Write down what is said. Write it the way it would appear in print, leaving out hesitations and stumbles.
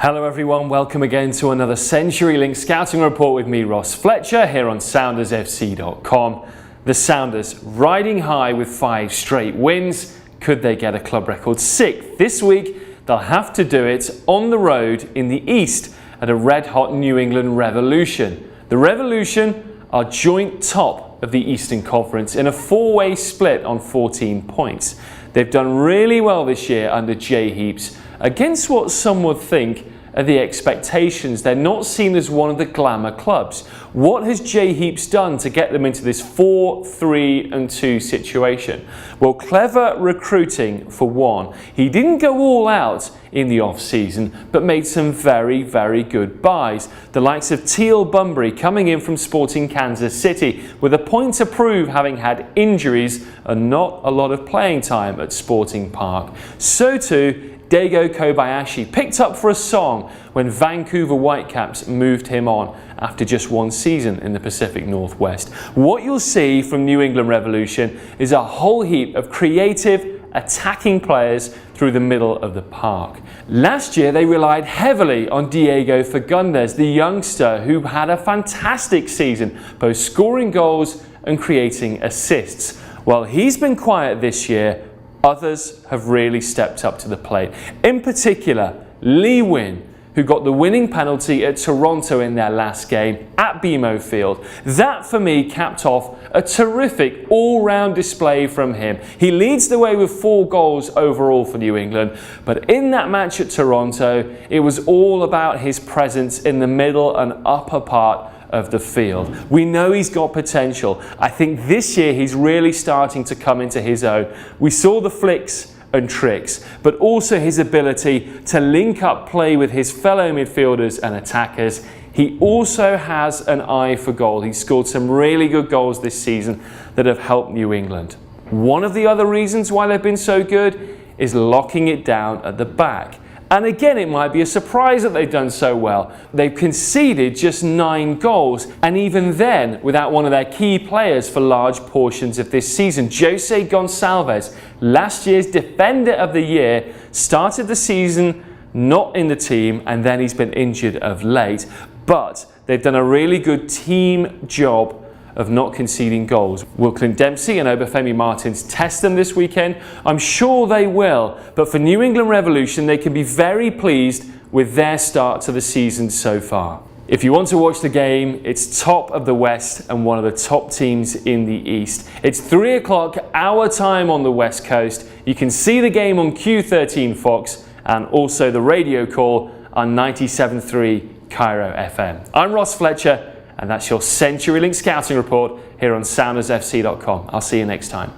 Hello everyone, welcome again to another CenturyLink scouting report with me, Ross Fletcher, here on SoundersFC.com. The Sounders riding high with 5 straight wins. Could they get a club record 6th? This week they'll have to do it on the road in the East at a red-hot New England Revolution. The Revolution are joint top of the Eastern Conference in a 4-way split on 14 points. They've done really well this year under Jay Heaps against what some would think are the expectations. They're not seen as one of the glamour clubs. What has Jay Heaps done to get them into this 4-3-2 situation? Well, clever recruiting for one. He didn't go all out in the off-season, but made some very, very good buys. The likes of Teal Bunbury coming in from Sporting Kansas City with a point to prove, having had injuries and not a lot of playing time at Sporting Park. So too, Daigo Kobayashi picked up for a song when Vancouver Whitecaps moved him on after just one season in the Pacific Northwest. What you'll see from New England Revolution is a whole heap of creative, attacking players through the middle of the park. Last year they relied heavily on Diego Fagundes, the youngster who had a fantastic season, both scoring goals and creating assists. While he's been quiet this year, others have really stepped up to the plate. In particular, Lee Win, who got the winning penalty at Toronto in their last game at BMO Field. That, for me, capped off a terrific all-round display from him. He leads the way with 4 goals overall for New England, but in that match at Toronto, it was all about his presence in the middle and upper part of the field. We know he's got potential. I think this year he's really starting to come into his own. We saw the flicks and tricks, but also his ability to link up play with his fellow midfielders and attackers. He also has an eye for goal. He's scored some really good goals this season that have helped New England. One of the other reasons why they've been so good is locking it down at the back. And again, it might be a surprise that they've done so well. They've conceded just 9 goals, and even then, without one of their key players for large portions of this season. Jose Gonçalves, last year's Defender of the Year, started the season not in the team, and then he's been injured of late. But they've done a really good team job of not conceding goals. Will Clint Dempsey and Obafemi Martins test them this weekend? I'm sure they will, but for New England Revolution, they can be very pleased with their start to the season so far. If you want to watch the game, it's top of the West and one of the top teams in the East. It's 3 o'clock our time on the West Coast. You can see the game on Q13 Fox and also the radio call on 97.3 Cairo FM. I'm Ross Fletcher, and that's your CenturyLink scouting report here on SoundersFC.com. I'll see you next time.